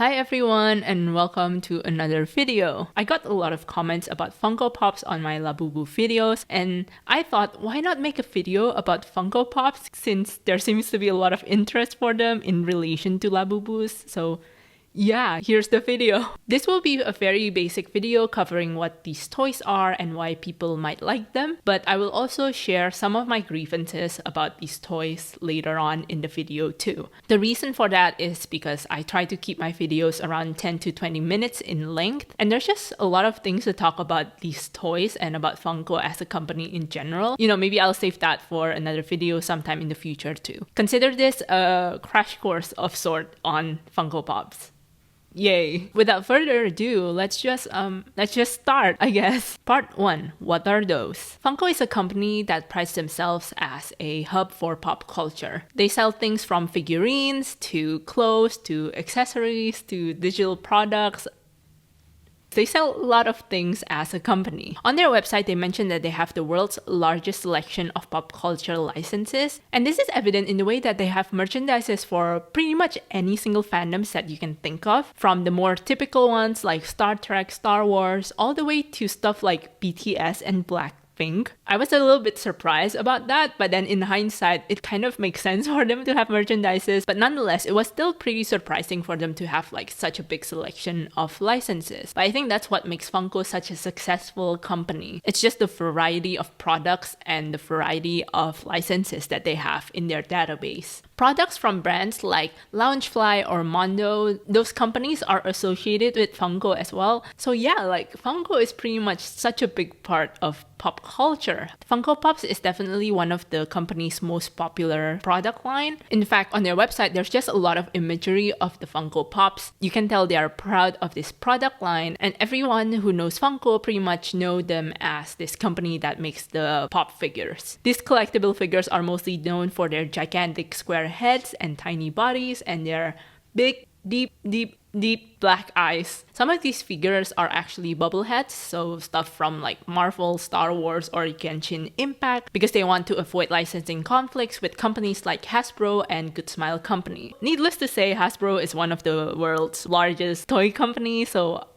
Hi everyone and welcome to another video. I got a lot of comments about Funko Pops on my Labubu videos and I thought why not make a video about Funko Pops since there seems to be a lot of interest for them in relation to Labubus. So yeah, here's the video. This will be a very basic video covering what these toys are and why people might like them, but I will also share some of my grievances about these toys later on in the video too. The reason for that is because I try to keep my videos around 10 to 20 minutes in length, and there's just a lot of things to talk about these toys and about Funko as a company in general. You know, maybe I'll save that for another video sometime in the future too. Consider this a crash course of sort on Funko Pops. Yay! Without further ado, let's just start, I guess. Part 1. What are those? Funko is a company that prides themselves as a hub for pop culture. They sell things from figurines, to clothes, to accessories, to digital products. They sell a lot of things as a company. On their website, they mentioned that they have the world's largest selection of pop culture licenses. And this is evident in the way that they have merchandises for pretty much any single fandoms that you can think of. From the more typical ones like Star Trek, Star Wars, all the way to stuff like BTS and Blackpink. I was a little bit surprised about that, but then in hindsight, it kind of makes sense for them to have merchandises. But nonetheless, it was still pretty surprising for them to have like such a big selection of licenses. But I think that's what makes Funko such a successful company. It's just the variety of products and the variety of licenses that they have in their database. Products from brands like Loungefly or Mondo, those companies are associated with Funko as well. So yeah, like Funko is pretty much such a big part of pop culture. Funko Pops is definitely one of the company's most popular product line. In fact, on their website, there's just a lot of imagery of the Funko Pops. You can tell they are proud of this product line, and everyone who knows Funko pretty much know them as this company that makes the pop figures. These collectible figures are mostly known for their gigantic square heads and tiny bodies and their big, deep black eyes. Some of these figures are actually bubbleheads, so stuff from like Marvel, Star Wars, or Genshin Impact, because they want to avoid licensing conflicts with companies like Hasbro and Good Smile Company. Needless to say, Hasbro is one of the world's largest toy companies, so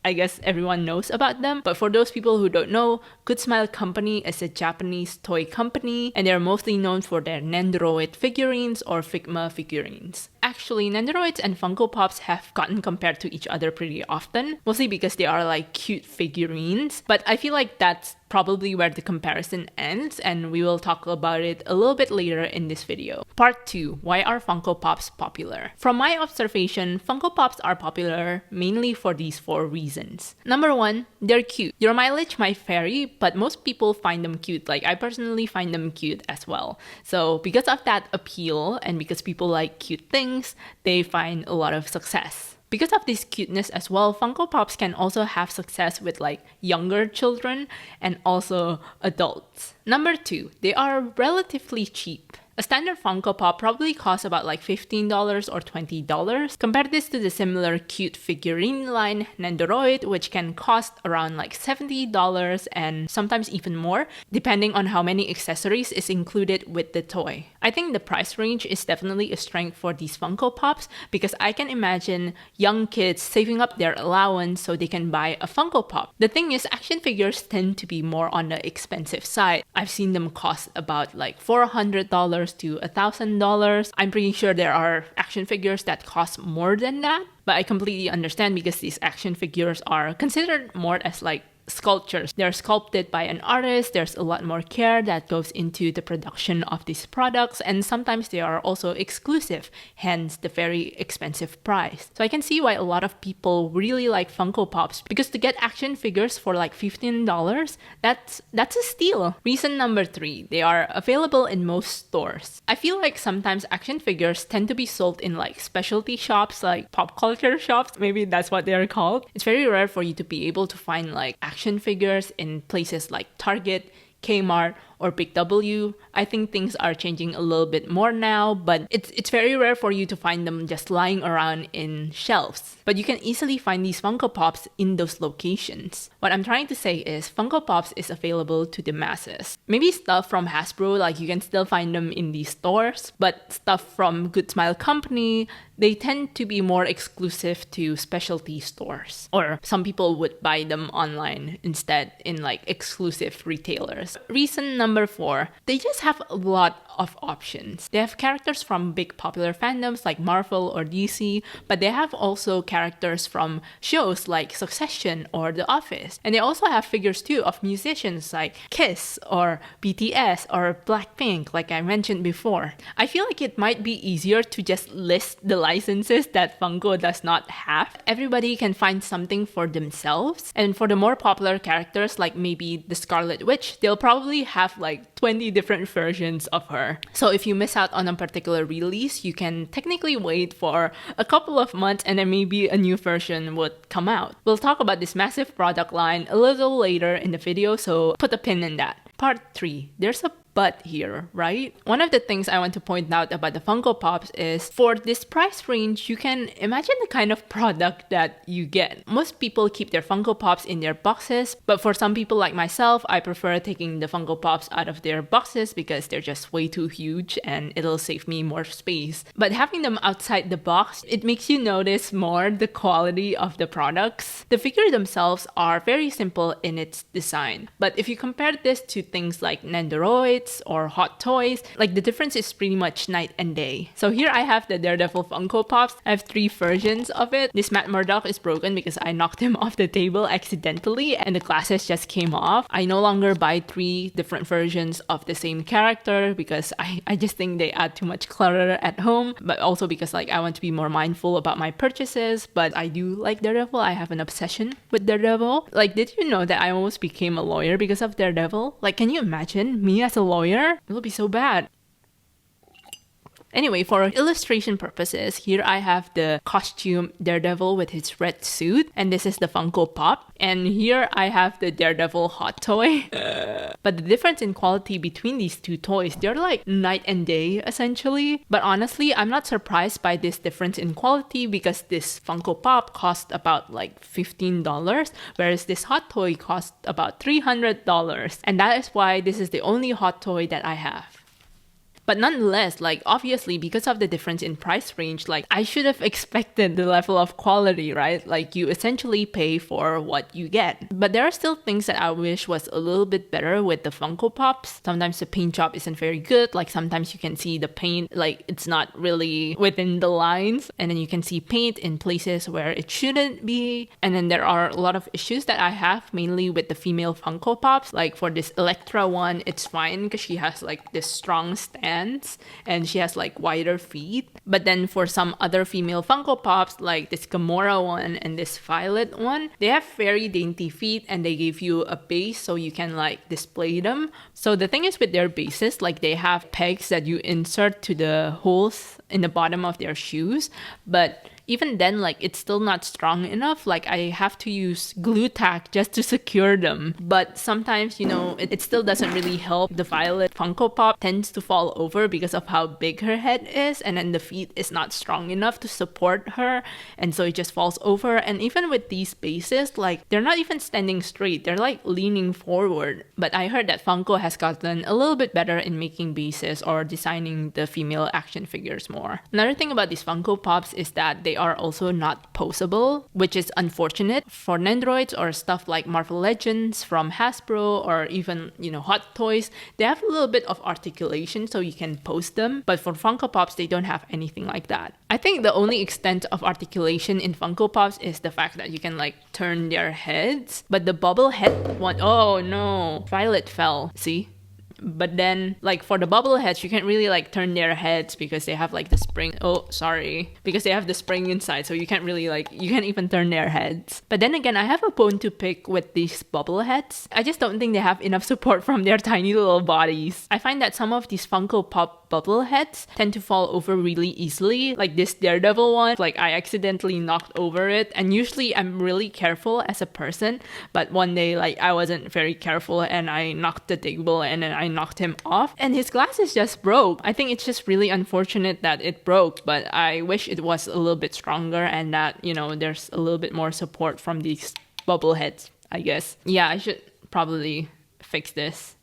I guess everyone knows about them. But for those people who don't know, Good Smile Company is a Japanese toy company, and they're mostly known for their nendoroid figurines or figma figurines. Actually, nendoroids and Funko Pops have gotten compared to each other pretty often, mostly because they are like cute figurines. But I feel like that's probably where the comparison ends, and we will talk about it a little bit later in this video. Part 2. Why are Funko Pops popular? From my observation, Funko Pops are popular mainly for these 4 reasons. Number 1, they're cute. Your mileage might vary, but most people find them cute. Like, I personally find them cute as well. So because of that appeal, and because people like cute things, they find a lot of success. Because of this cuteness as well, Funko Pops can also have success with like younger children and also adults. Number 2, they are relatively cheap. A standard Funko Pop probably costs about like $15 or $20. Compare this to the similar cute figurine line Nendoroid, which can cost around like $70 and sometimes even more, depending on how many accessories is included with the toy. I think the price range is definitely a strength for these Funko Pops because I can imagine young kids saving up their allowance so they can buy a Funko Pop. The thing is, action figures tend to be more on the expensive side. I've seen them cost about like $400 to $1,000. I'm pretty sure there are action figures that cost more than that, but I completely understand because these action figures are considered more as like sculptures. They're sculpted by an artist. There's a lot more care that goes into the production of these products, and sometimes they are also exclusive, hence the very expensive price. So I can see why a lot of people really like Funko Pops, because to get action figures for like $15, that's a steal. Reason number 3, they are available in most stores. I feel like sometimes action figures tend to be sold in like specialty shops, like pop culture shops, maybe that's what they're called. It's very rare for you to be able to find like action figures in places like Target, Kmart, or Big W. I think things are changing a little bit more now, but it's very rare for you to find them just lying around in shelves. But you can easily find these Funko Pops in those locations. What I'm trying to say is Funko Pops is available to the masses. Maybe stuff from Hasbro, like you can still find them in these stores, but stuff from Good Smile Company, they tend to be more exclusive to specialty stores. Or some people would buy them online instead in like exclusive retailers. Reason number 4, they just have a lot of options. They have characters from big popular fandoms like Marvel or DC, but they have also characters from shows like Succession or The Office. And they also have figures too of musicians like Kiss or BTS or Blackpink, like I mentioned before. I feel like it might be easier to just list the licenses that Funko does not have. Everybody can find something for themselves. And for the more popular characters, like maybe the Scarlet Witch, they'll probably have like 20 different versions of her. So if you miss out on a particular release, you can technically wait for a couple of months and then maybe a new version would come out. We'll talk about this massive product line a little later in the video, so put a pin in that. Part 3. There's a but here, right? One of the things I want to point out about the Funko Pops is for this price range, you can imagine the kind of product that you get. Most people keep their Funko Pops in their boxes, but for some people like myself, I prefer taking the Funko Pops out of their boxes because they're just way too huge and it'll save me more space. But having them outside the box, it makes you notice more the quality of the products. The figures themselves are very simple in its design, but if you compare this to things like nendoroids or hot toys, like the difference is pretty much night and day. So here I have the Daredevil Funko Pops. I have 3 versions of it. This matte Murdock is broken because I knocked him off the table accidentally and the glasses just came off. I no longer buy 3 different versions of the same character because I just think they add too much clutter at home, but also because like I want to be more mindful about my purchases. But I do like Daredevil. I have an obsession with Daredevil. Like, did you know that I almost became a lawyer because of Daredevil? Like, can you imagine me as a lawyer? It will be so bad. Anyway, for illustration purposes, here I have the costume Daredevil with his red suit, and this is the Funko Pop. And here I have the Daredevil hot toy. But the difference in quality between these 2 toys, they're like night and day essentially. But honestly, I'm not surprised by this difference in quality because this Funko Pop cost about like $15, whereas this hot toy cost about $300. And that is why this is the only hot toy that I have. But nonetheless, like obviously because of the difference in price range, like I should have expected the level of quality, right? Like you essentially pay for what you get. But there are still things that I wish was a little bit better with the Funko Pops. Sometimes the paint job isn't very good. Like sometimes you can see the paint, like it's not really within the lines. And then you can see paint in places where it shouldn't be. And then there are a lot of issues that I have, mainly with the female Funko Pops. Like for this Elektra one, it's fine because she has like this strong stand and she has like wider feet. But then for some other female Funko Pops, like this Gamora one and this Violet one, they have very dainty feet and they give you a base so you can like display them. So the thing is with their bases, like they have pegs that you insert to the holes in the bottom of their shoes, but even then, like, it's still not strong enough. Like, I have to use glue tack just to secure them. But sometimes, you know, it still doesn't really help. The Violet Funko Pop tends to fall over because of how big her head is. And then the feet is not strong enough to support her. And so it just falls over. And even with these bases, like, they're not even standing straight. They're, like, leaning forward. But I heard that Funko has gotten a little bit better in making bases or designing the female action figures more. Another thing about these Funko Pops is that they are also not posable, which is unfortunate. For nendoroids or stuff like Marvel Legends from Hasbro or even, you know, Hot Toys, they have a little bit of articulation so you can pose them. But for Funko Pops, they don't have anything like that. I think the only extent of articulation in Funko Pops is the fact that you can like turn their heads. But the bubble head one, oh no, Violet fell, see? But then, like, for the bobbleheads, you can't really, like, turn their heads because they have, like, the spring. Oh, sorry. Because they have the spring inside, so you can't really, like, you can't even turn their heads. But then again, I have a bone to pick with these bobbleheads. I just don't think they have enough support from their tiny little bodies. I find that some of these Funko Pop bubble heads tend to fall over really easily. Like this Daredevil one, like I accidentally knocked over it, and usually I'm really careful as a person, but one day like I wasn't very careful and I knocked the table and then I knocked him off and his glasses just broke. I think it's just really unfortunate that it broke, but I wish it was a little bit stronger and that, you know, there's a little bit more support from these bubble heads, I guess. Yeah, I should probably fix this.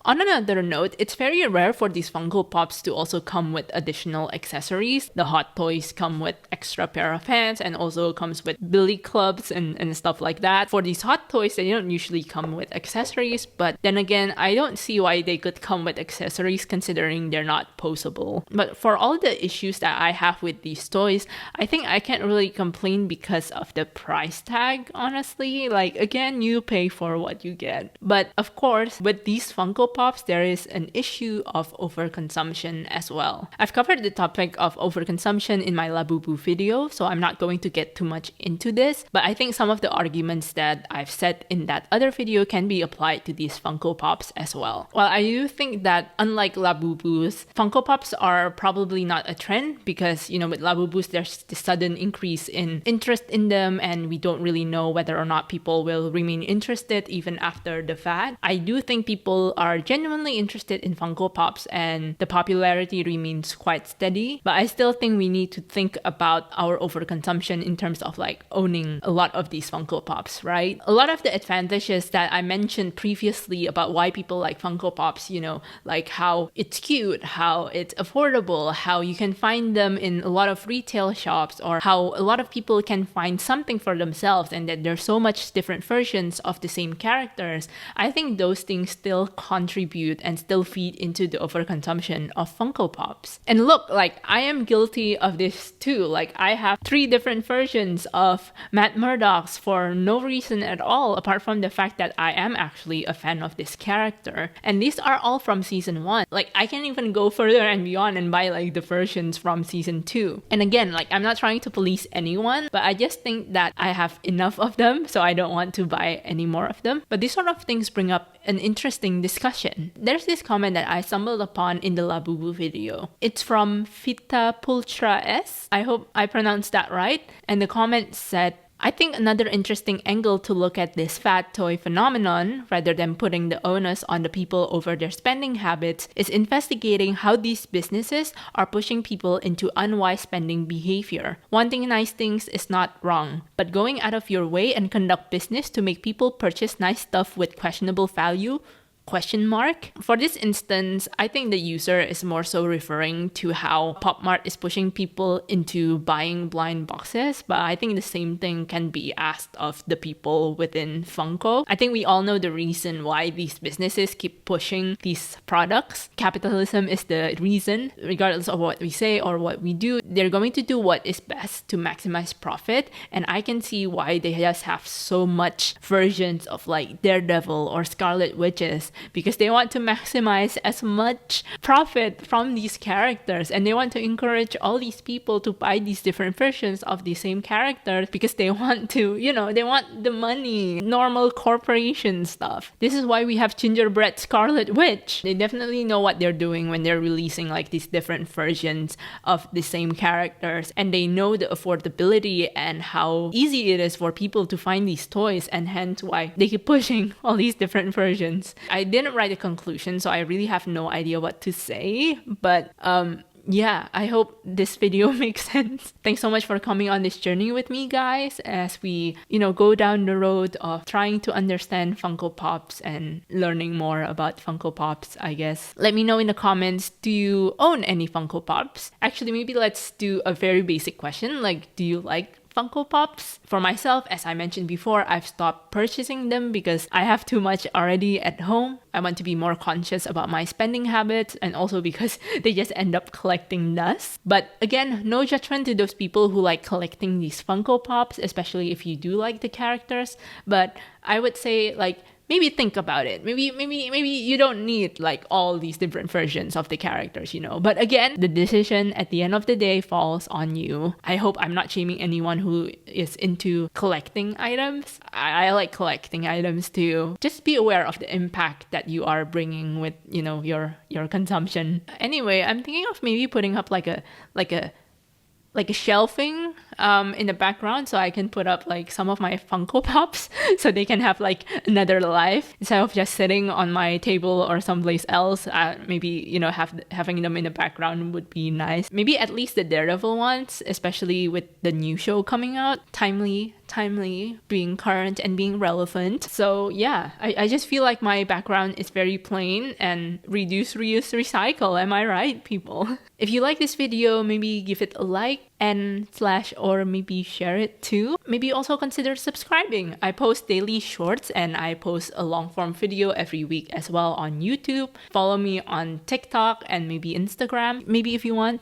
On another note, it's very rare for these Funko Pops to also come with additional accessories. The Hot Toys come with extra pair of hands and also comes with billy clubs and stuff like that. For these Hot Toys, they don't usually come with accessories, but then again, I don't see why they could come with accessories considering they're not posable. But for all the issues that I have with these toys, I think I can't really complain because of the price tag, honestly. Like, again, you pay for what you get. But of course, with these Funko Pops, there is an issue of overconsumption as well. I've covered the topic of overconsumption in my Labubu video, so I'm not going to get too much into this, but I think some of the arguments that I've said in that other video can be applied to these Funko Pops as well. While I do think that unlike Labubus, Funko Pops are probably not a trend because, you know, with Labubus, there's this sudden increase in interest in them and we don't really know whether or not people will remain interested even after the fad. I do think people are genuinely interested in Funko Pops and the popularity remains quite steady, but I still think we need to think about our overconsumption in terms of like owning a lot of these Funko Pops, right? A lot of the advantages that I mentioned previously about why people like Funko Pops, you know, like how it's cute, how it's affordable, how you can find them in a lot of retail shops, or how a lot of people can find something for themselves and that there's so much different versions of the same characters. I think those things still contribute and still feed into the overconsumption of Funko Pops. And look, like I am guilty of this too. Like I have 3 different versions of Matt Murdocks for no reason at all, apart from the fact that I am actually a fan of this character. And these are all from season 1. Like I can even go further and beyond and buy like the versions from season 2. And again, like I'm not trying to police anyone, but I just think that I have enough of them, so I don't want to buy any more of them. But these sort of things bring up an interesting discussion. There's this comment that I stumbled upon in the Labubu video. It's from Fita Pultra S. I hope I pronounced that right. And the comment said, I think another interesting angle to look at this fat toy phenomenon, rather than putting the onus on the people over their spending habits, is investigating how these businesses are pushing people into unwise spending behavior. Wanting nice things is not wrong, but going out of your way and conduct business to make people purchase nice stuff with questionable value? For this instance, I think the user is more so referring to how Pop Mart is pushing people into buying blind boxes, but I think the same thing can be asked of the people within Funko. I think we all know the reason why these businesses keep pushing these products. Capitalism is the reason. Regardless of what we say or what we do, they're going to do what is best to maximize profit, and I can see why they just have so much versions of like Daredevil or Scarlet Witches, because they want to maximize as much profit from these characters and they want to encourage all these people to buy these different versions of the same characters because they want to, you know, they want the money, normal corporation stuff. This is why we have Gingerbread Scarlet Witch. They definitely know what they're doing when they're releasing like these different versions of the same characters, and they know the affordability and how easy it is for people to find these toys, and hence why they keep pushing all these different versions. I didn't write a conclusion, so I really have no idea what to say, but yeah, I hope this video makes sense. Thanks so much for coming on this journey with me, guys, as we, you know, go down the road of trying to understand Funko Pops and learning more about Funko Pops, I guess. Let me know in the comments, do you own any Funko Pops? Actually, maybe let's do a very basic question, like, do you like Funko Pops? For myself, as I mentioned before, I've stopped purchasing them because I have too much already at home. I want to be more conscious about my spending habits, and also because they just end up collecting dust. But again, no judgment to those people who like collecting these Funko Pops, especially if you do like the characters. But I would say, like, maybe think about it. Maybe you don't need like all these different versions of the characters, you know. But again, the decision at the end of the day falls on you. I hope I'm not shaming anyone who is into collecting items. I like collecting items too. Just be aware of the impact that you are bringing with, you know, your consumption. Anyway, I'm thinking of maybe putting up like a shelving in the background, so I can put up like some of my Funko Pops so they can have like another life instead of just sitting on my table or someplace else. Maybe, you know, having them in the background would be nice. Maybe at least the Daredevil ones, especially with the new show coming out. Timely, being current and being relevant. So yeah, I just feel like my background is very plain and reduce, reuse, recycle. Am I right, people? If you like this video, maybe give it a like and / or maybe share it too. Maybe also consider subscribing. I post daily shorts and I post a long form video every week as well on YouTube. Follow me on TikTok and maybe Instagram, maybe if you want.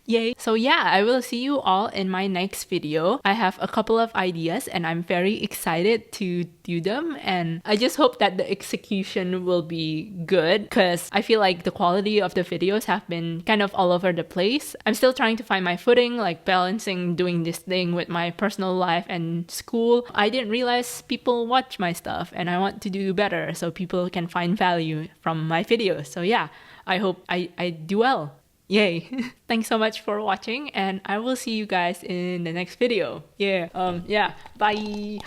Yay. So yeah, I will see you all in my next video. I have a couple of ideas and I'm very excited to do them, and I just hope that the execution will be good because I feel like the quality of the videos have been kind of all over the place. I'm still trying to find my footing, like balancing doing this thing with my personal life and school. I didn't realize people watch my stuff and I want to do better so people can find value from my videos. So yeah, I hope I do well. Yay. Thanks so much for watching and I will see you guys in the next video. Yeah. Bye.